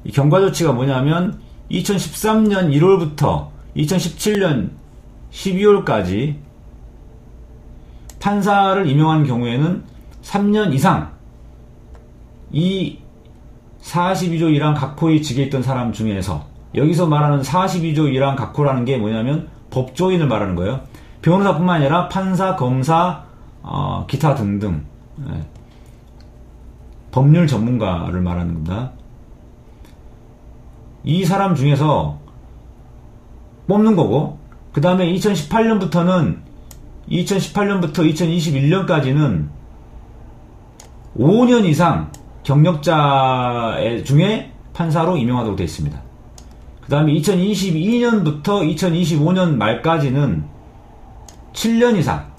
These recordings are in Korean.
이 경과 조치가 뭐냐면 2013년 1월부터 2017년 12월까지 판사를 임용한 경우에는 3년 이상 이 42조 1항 각호의 직에 있던 사람 중에서, 여기서 말하는 42조 1항 각호라는 게 뭐냐면 법조인을 말하는 거예요. 변호사뿐만 아니라 판사, 검사, 기타 등등 법률 전문가를 말하는 겁니다. 이 사람 중에서 뽑는 거고, 그 다음에 2018년부터 2021년까지는 5년 이상 경력자 중에 판사로 임용하도록 되어 있습니다. 그 다음에 2022년부터 2025년 말까지는 7년 이상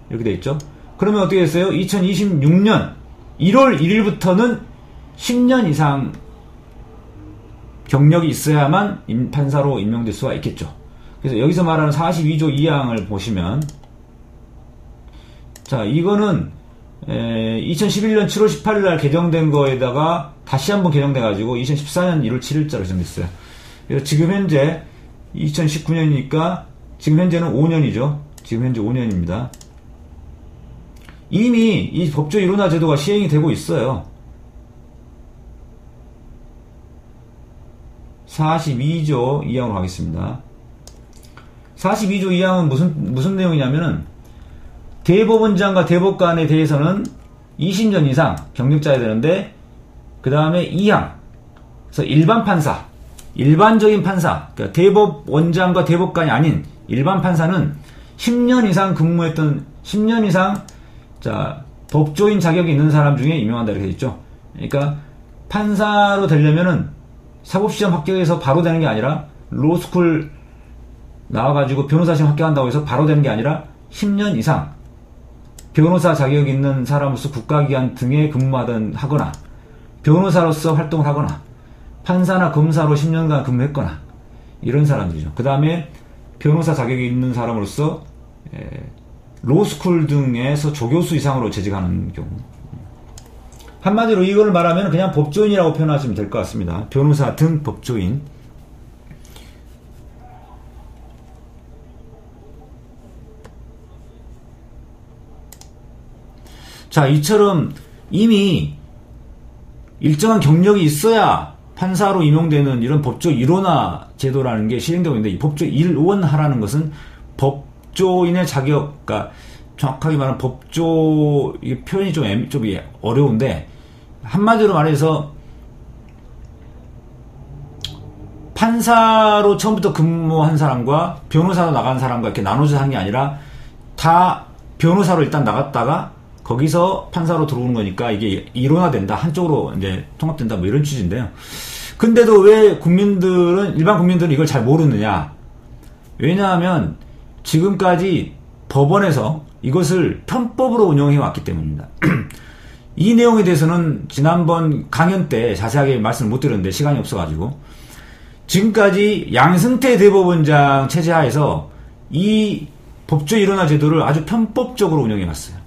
이렇게 되어 있죠. 그러면 어떻게 됐어요? 2026년 1월 1일부터는 10년 이상 경력이 있어야만 판사로 임명될 수가 있겠죠. 그래서 여기서 말하는 42조 2항을 보시면, 자, 이거는 2011년 7월 18일 날 개정된 거에다가 다시 한번 개정돼가지고 2014년 1월 7일자로 개정됐어요. 그래서 지금 현재 2019년이니까 지금 현재는 5년이죠. 지금 현재 5년입니다. 이미 이 법조 일원화 제도가 시행이 되고 있어요. 42조 2항으로 가겠습니다. 42조 2항은 무슨 내용이냐면은, 대법원장과 대법관에 대해서는 20년 이상 경력자여야 되는데, 그 다음에 2항. 그래서 일반 판사, 일반적인 판사, 그러니까 대법원장과 대법관이 아닌 일반 판사는 10년 이상 근무했던, 10년 이상, 자, 법조인 자격이 있는 사람 중에 임명한다 이렇게 있죠. 그러니까 판사로 되려면은 사법시험 합격해서 바로 되는 게 아니라, 로스쿨 나와가지고 변호사 시험 합격한다고 해서 바로 되는 게 아니라 10년 이상 변호사 자격 있는 사람으로서 국가기관 등에 하거나 변호사로서 활동을 하거나 판사나 검사로 10년간 근무했거나 이런 사람들이죠. 그 다음에 변호사 자격이 있는 사람으로서 로스쿨 등에서 조교수 이상으로 재직하는 경우. 한마디로 이걸 말하면 그냥 법조인이라고 표현하시면 될 것 같습니다. 변호사 등 법조인. 자, 이처럼 이미 일정한 경력이 있어야 판사로 임용되는 이런 법조 일원화 제도라는 게 시행되고 있는데, 이 법조 일원화라는 것은 법조인의 자격, 그러니까 정확하게 말하면 법조, 이 표현이 좀 어려운데, 한마디로 말해서 판사로 처음부터 근무한 사람과 변호사로 나간 사람과 이렇게 나눠져 한 게 아니라, 다 변호사로 일단 나갔다가 거기서 판사로 들어오는 거니까 이게 일원화된다, 한쪽으로 이제 통합된다, 뭐 이런 취지인데요. 근데도 왜 일반 국민들은 이걸 잘 모르느냐? 왜냐하면 지금까지 법원에서 이것을 편법으로 운영해 왔기 때문입니다. 이 내용에 대해서는 지난번 강연 때 자세하게 말씀을 못 드렸는데 시간이 없어가지고, 지금까지 양승태 대법원장 체제 하에서 이 법조 일원화 제도를 아주 편법적으로 운영해 왔어요.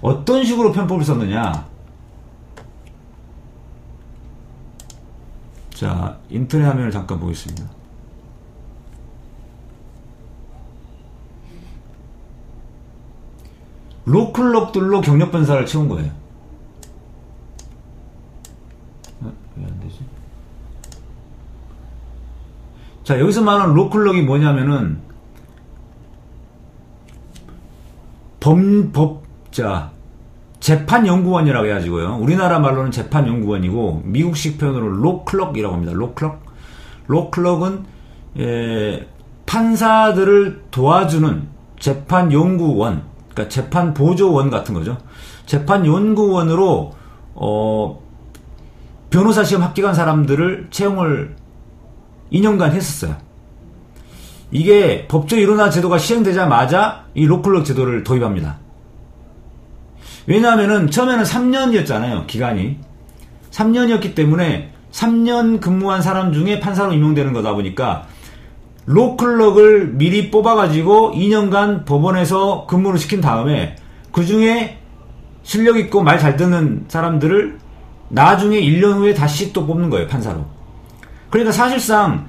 어떤 식으로 편법을 썼느냐? 자, 인터넷 화면을 잠깐 보겠습니다. 로클럭들로 경력변사를 채운 거예요. 왜 안 되지? 자, 여기서 말하는 로클럭이 뭐냐면은, 재판연구원이라고 해가지고요. 우리나라 말로는 재판연구원이고, 미국식 표현으로 로클럭이라고 합니다. 로클럭은, 판사들을 도와주는 재판연구원, 그러니까 재판보조원 같은 거죠. 재판연구원으로, 변호사 시험 합격한 사람들을 채용을 2년간 했었어요. 이게 법조 일원화 제도가 시행되자마자 이 로클럭 제도를 도입합니다. 왜냐하면은 처음에는 3년이었잖아요. 기간이 3년이었기 때문에 3년 근무한 사람 중에 판사로 임용되는 거다 보니까 로클럭을 미리 뽑아가지고 2년간 법원에서 근무를 시킨 다음에 그 중에 실력 있고 말 잘 듣는 사람들을 나중에 1년 후에 다시 또 뽑는 거예요, 판사로. 그러니까 사실상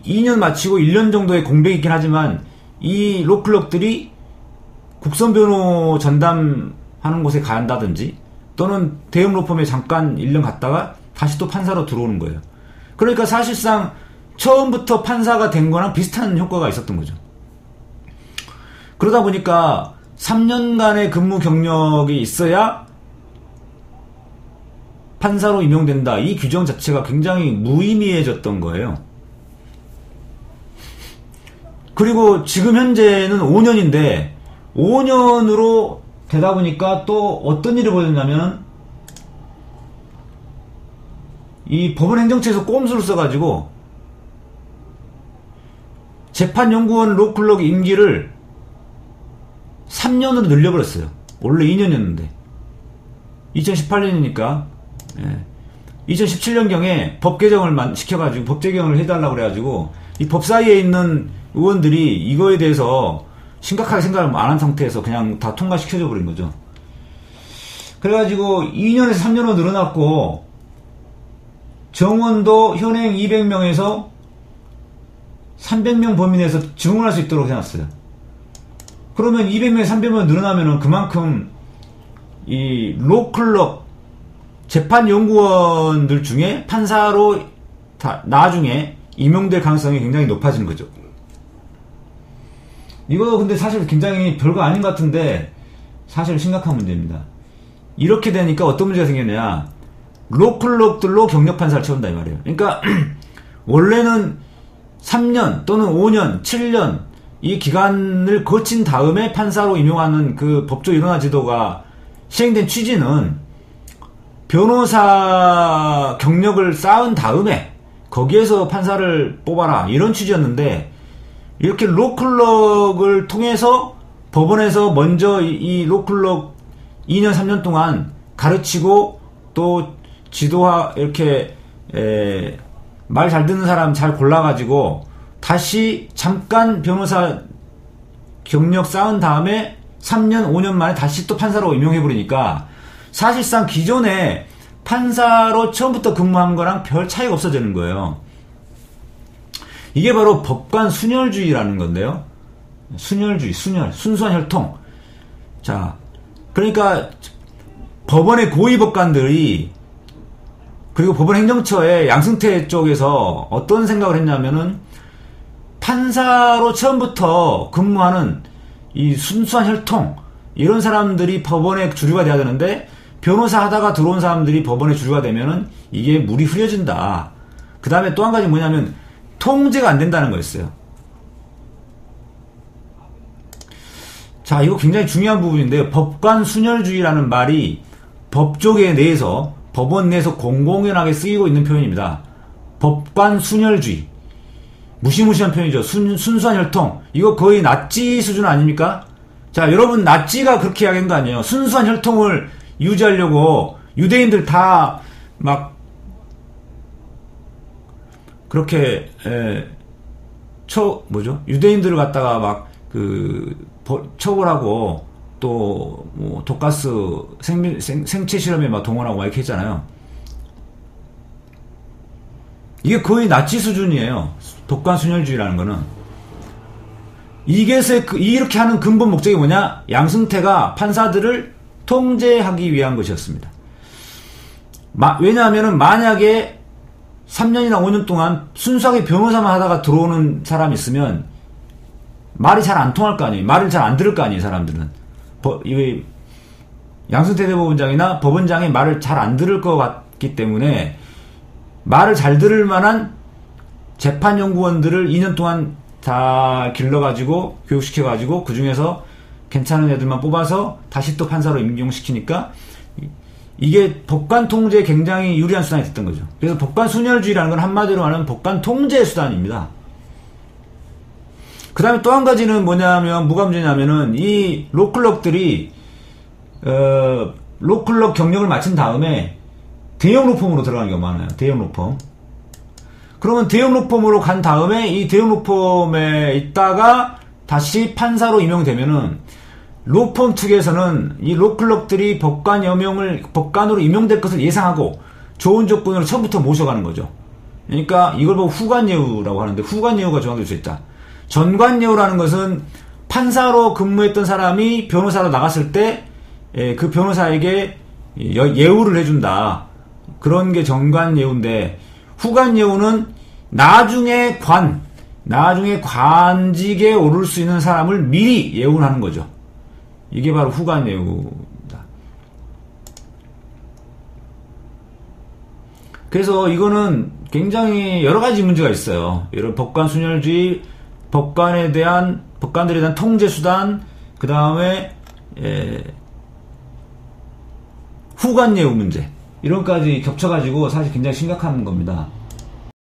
2년 마치고 1년 정도의 공백이 있긴 하지만 이 로클럽들이 국선 변호 전담하는 곳에 간다든지 또는 대형 로펌에 잠깐 1년 갔다가 다시 또 판사로 들어오는 거예요. 그러니까 사실상 처음부터 판사가 된 거랑 비슷한 효과가 있었던 거죠. 그러다 보니까 3년간의 근무 경력이 있어야 판사로 임용된다. 이 규정 자체가 굉장히 무의미해졌던 거예요. 그리고 지금 현재는 5년인데 5년으로 되다 보니까 또 어떤 일이 벌어졌냐면 이 법원행정처에서 꼼수를 써가지고 재판연구원 로클럭 임기를 3년으로 늘려버렸어요. 원래 2년이었는데 2018년이니까 2017년경에 법 개정을 시켜가지고 법 제정을 해달라고 그래가지고 이 법사위에 있는 의원들이 이거에 대해서 심각하게 생각을 안 한 상태에서 그냥 다 통과시켜줘 버린 거죠. 그래가지고 2년에서 3년으로 늘어났고 정원도 현행 200명에서 300명 범위 내에서 증언할 수 있도록 해놨어요. 그러면 200명, 300명 늘어나면은 그만큼 이 로클럭 재판연구원들 중에 판사로 나중에 임용될 가능성이 굉장히 높아지는 거죠. 이거 근데 사실 굉장히 별거 아닌 것 같은데 사실 심각한 문제입니다. 이렇게 되니까 어떤 문제가 생겼냐, 로클럭들로 경력판사를 채운다 이 말이에요. 그러니까 원래는 3년 또는 5년, 7년 이 기간을 거친 다음에 판사로 임용하는 그 법조 일원화 제도가 시행된 취지는 변호사 경력을 쌓은 다음에 거기에서 판사를 뽑아라 이런 취지였는데, 이렇게 로클럭을 통해서 법원에서 먼저 이 로클럭 2년 3년 동안 가르치고 또 이렇게 말 잘 듣는 사람 잘 골라가지고 다시 잠깐 변호사 경력 쌓은 다음에 3년 5년 만에 다시 또 판사로 임용해버리니까 사실상 기존에 판사로 처음부터 근무한 거랑 별 차이가 없어지는 거예요. 이게 바로 법관 순혈주의라는 건데요. 순혈주의, 순수한 혈통. 자, 그러니까 법원의 고위법관들이 그리고 법원 행정처의 양승태 쪽에서 어떤 생각을 했냐면은 판사로 처음부터 근무하는 이 순수한 혈통, 이런 사람들이 법원의 주류가 돼야 되는데 변호사 하다가 들어온 사람들이 법원의 주류가 되면은 이게 물이 흐려진다. 그 다음에 또 한 가지 뭐냐면 통제가 안 된다는 거였어요. 자, 이거 굉장히 중요한 부분인데요. 법관 순혈주의라는 말이 법조계 내에서 법원 내에서 공공연하게 쓰이고 있는 표현입니다. 법관 순혈주의. 무시무시한 표현이죠. 순수한 혈통. 이거 거의 나치 수준 아닙니까? 자, 여러분 나치가 그렇게 이야기한 거 아니에요. 순수한 혈통을 유지하려고 유대인들 다 막 그렇게 유대인들을 갖다가 막 처벌하고 또 뭐 독가스 생체 실험에 막 동원하고 막 이렇게 했잖아요. 이게 거의 나치 수준이에요. 법관 순혈주의라는 거는. 이렇게 하는 근본 목적이 뭐냐? 양승태가 판사들을 통제하기 위한 것이었습니다. 왜냐하면은 만약에 3년이나 5년 동안 순수하게 변호사만 하다가 들어오는 사람이 있으면 말이 잘 안 통할 거 아니에요. 말을 잘 안 들을 거 아니에요, 사람들은. 양승태 대법원장이나 법원장이 말을 잘 안 들을 것 같기 때문에 말을 잘 들을 만한 재판연구원들을 2년 동안 다 길러가지고 교육시켜가지고 그 중에서 괜찮은 애들만 뽑아서 다시 또 판사로 임용시키니까 이게 법관 통제에 굉장히 유리한 수단이 됐던 거죠. 그래서 법관 순혈주의라는 건 한마디로 말하면 법관 통제 수단입니다. 그 다음에 또 한 가지는 뭐냐면, 뭐가 문제냐면은, 이 로클럭들이, 로클럭 경력을 마친 다음에 대형 로펌으로 들어가는 경우가 많아요. 대형 로펌. 그러면 대형 로펌으로 간 다음에 이 대형 로펌에 있다가 다시 판사로 임용되면은 로펌 측에서는 이 로클럽들이 법관으로 임용될 것을 예상하고 좋은 조건으로 처음부터 모셔가는 거죠. 그러니까 이걸 보고 후관예우라고 하는데, 후관예우가 정확히 수 있다. 전관예우라는 것은 판사로 근무했던 사람이 변호사로 나갔을 때 그 변호사에게 예우를 해준다. 그런 게 전관예우인데, 후관예우는 나중에 관직에 오를 수 있는 사람을 미리 예우하는 거죠. 이게 바로 후관예우입니다. 그래서 이거는 굉장히 여러 가지 문제가 있어요. 이런 법관 순혈주의, 법관들에 대한 통제 수단, 그 다음에 후관예우 문제, 이런까지 겹쳐가지고 사실 굉장히 심각한 겁니다.